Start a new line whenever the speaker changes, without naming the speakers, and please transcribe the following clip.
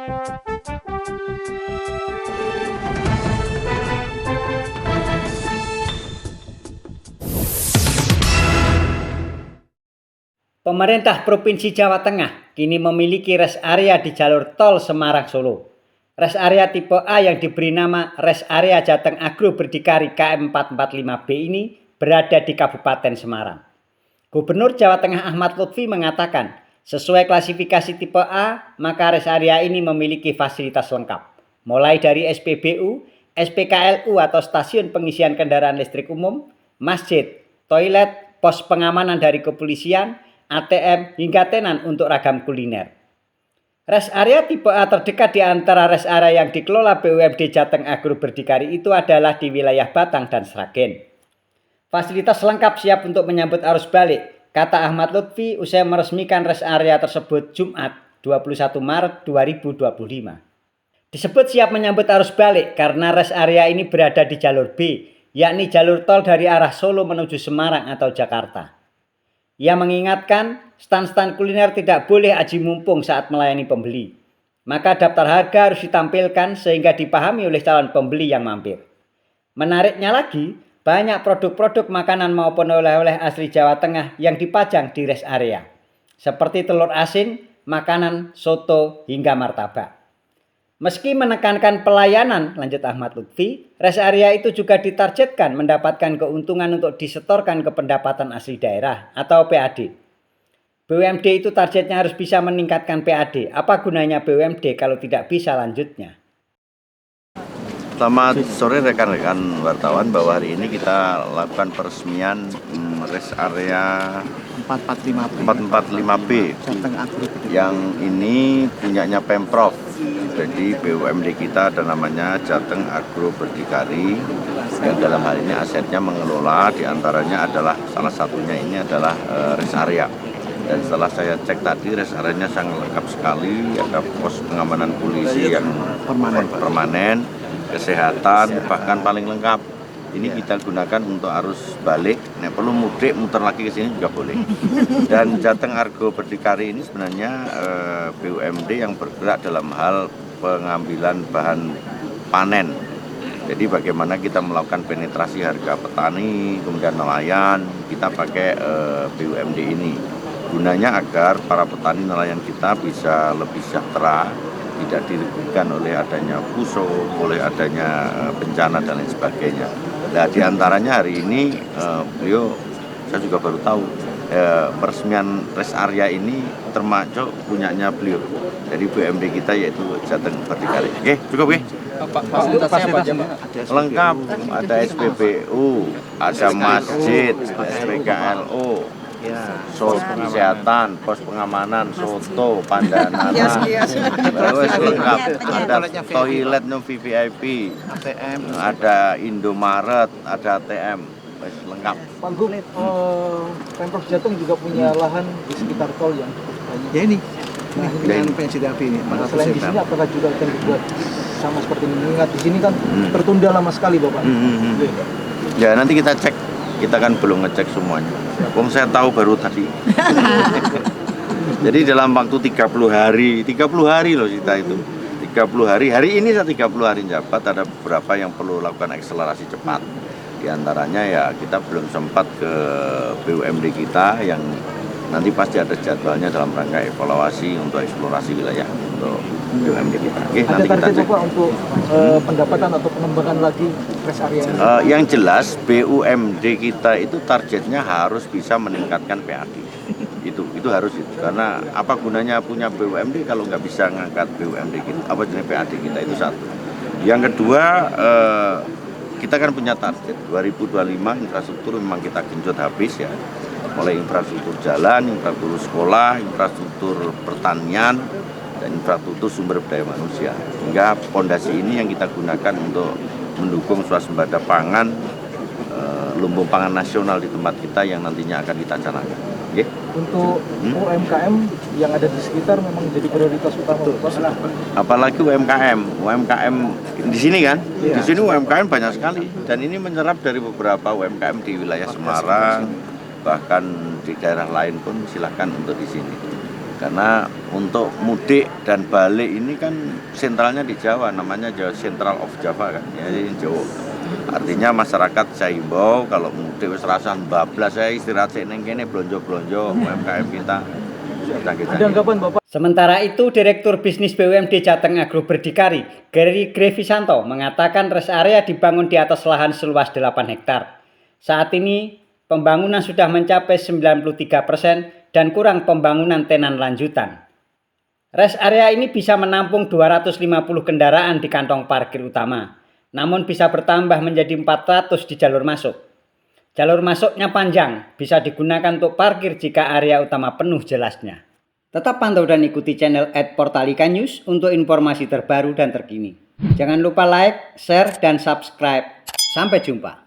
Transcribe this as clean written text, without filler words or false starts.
Pemerintah Provinsi Jawa Tengah kini memiliki rest area di jalur tol Semarang-Solo. Rest area tipe A yang diberi nama Rest Area Jateng Agro Berdikari KM 445B ini berada di Kabupaten Semarang. Gubernur Jawa Tengah Ahmad Lutfi mengatakan, sesuai klasifikasi tipe A, maka rest area ini memiliki fasilitas lengkap, mulai dari SPBU, SPKLU atau stasiun pengisian kendaraan listrik umum, masjid, toilet, pos pengamanan dari kepolisian, ATM, hingga tenan untuk ragam kuliner. Rest area tipe A terdekat di antara rest area yang dikelola BUMD Jateng Agro Berdikari itu adalah di wilayah Batang dan Sragen. Fasilitas lengkap siap untuk menyambut arus balik, kata Ahmad Lutfi usai meresmikan rest area tersebut Jumat 21 Maret 2025. Disebut siap menyambut arus balik karena rest area ini berada di jalur B, yakni jalur tol dari arah Solo menuju Semarang atau Jakarta. Ia mengingatkan, stand-stand kuliner tidak boleh aji mumpung saat melayani pembeli. Maka daftar harga harus ditampilkan sehingga dipahami oleh calon pembeli yang mampir. Menariknya lagi, banyak produk-produk makanan maupun oleh-oleh asli Jawa Tengah yang dipajang di rest area. Seperti telur asin, makanan, soto, hingga martabak. Meski menekankan pelayanan, lanjut Ahmad Lutfi, rest area itu juga ditargetkan mendapatkan keuntungan untuk disetorkan ke pendapatan asli daerah atau PAD. BUMD itu targetnya harus bisa meningkatkan PAD. Apa gunanya BUMD kalau tidak bisa lanjutnya?
Selamat sore rekan-rekan wartawan, bahwa hari ini kita lakukan peresmian rest area 445B yang ini punyanya Pemprov. Jadi BUMD kita ada namanya Jateng Agro Berdikari, yang dalam hal ini asetnya mengelola, diantaranya adalah salah satunya ini adalah rest area. Dan setelah saya cek tadi, rest area-nya sangat lengkap sekali, ada pos pengamanan polisi yang permanen, kesehatan, bahkan paling lengkap. Ini kita gunakan untuk arus balik, nek perlu mudik muter lagi ke sini juga boleh. Dan Jateng Agro Berdikari ini sebenarnya BUMD yang bergerak dalam hal pengambilan bahan panen. Jadi bagaimana kita melakukan penetrasi harga petani, kemudian nelayan, kita pakai BUMD ini. Gunanya agar para petani nelayan kita bisa lebih sejahtera, tidak dirugikan oleh adanya puso, oleh adanya bencana dan lain sebagainya. Nah, diantaranya hari ini beliau, saya juga baru tahu, peresmian rest area ini termasuk punyanya beliau. Jadi BUMD kita yaitu Jateng Berdikari. Oke, cukup ya? Lengkap, ada SPBU, ada masjid, SPKLU, soto kesehatan, pos pengamanan, soto, pandanana, lengkap. Ada toilet VIP, ada Indomaret, ada ATM, lengkap.
Pak Gub, Pemprov Jateng juga punya lahan di sekitar tol yang banyak. Ya ini dengan PNCTAP ini. Selain di sini, apakah juga akan dibuat sama seperti ini? Mengingat di sini kan tertunda lama sekali, Bapak.
Ya, nanti kita cek. Kita kan belum ngecek semuanya. Wong saya tahu baru tadi. Jadi dalam waktu 30 hari loh kita itu. 30 hari, hari ini saya 30 hari jabat, ada beberapa yang perlu lakukan akselerasi cepat. Di antaranya ya kita belum sempat ke BUMD kita yang nanti pasti ada jadwalnya dalam rangka evaluasi untuk eksplorasi wilayah untuk BUMD kita. Oke, nanti kita cek.
Pak untuk pendapatan atau pengembangan lagi rest area ini?
Yang jelas BUMD kita itu targetnya harus bisa meningkatkan PAD. Itu harus itu. Karena apa gunanya punya BUMD kalau nggak bisa ngangkat BUMD kita, apa jenis PAD kita, itu satu. Yang kedua, kita kan punya target 2025 infrastruktur memang kita genjot habis ya. Mulai infrastruktur jalan, infrastruktur sekolah, infrastruktur pertanian, dan infrastruktur sumber daya manusia. Hingga fondasi ini yang kita gunakan untuk mendukung swasembada pangan, lumbung pangan nasional di tempat kita yang nantinya akan kita canangkan. Okay?
Untuk UMKM yang ada di sekitar memang jadi prioritas utama.
Apalagi UMKM di sini kan, di sini UMKM banyak sekali, dan ini menyerap dari beberapa UMKM di wilayah Semarang, bahkan di daerah lain pun silahkan untuk di sini. Karena untuk mudik dan balik ini kan sentralnya di Jawa, namanya Jawa Central of Java kan, ya Jawa. Artinya masyarakat saya himbau kalau mudik wis rasan bablas saya istirahat sik ning kene blonjo-blonjo UMKM kita.
Ada anggapan Bapak?
Sementara itu, Direktur Bisnis BUMD Jateng Agro Berdikari, Gary Grevisanto, mengatakan rest area dibangun di atas lahan seluas 8 hektar. Saat ini, pembangunan sudah mencapai 93% dan kurang pembangunan tenan lanjutan. Rest area ini bisa menampung 250 kendaraan di kantong parkir utama, namun bisa bertambah menjadi 400 di jalur masuk. Jalur masuknya panjang, bisa digunakan untuk parkir jika area utama penuh jelasnya. Tetap pantau dan ikuti channel @portalika_news untuk informasi terbaru dan terkini. Jangan lupa like, share, dan subscribe. Sampai jumpa.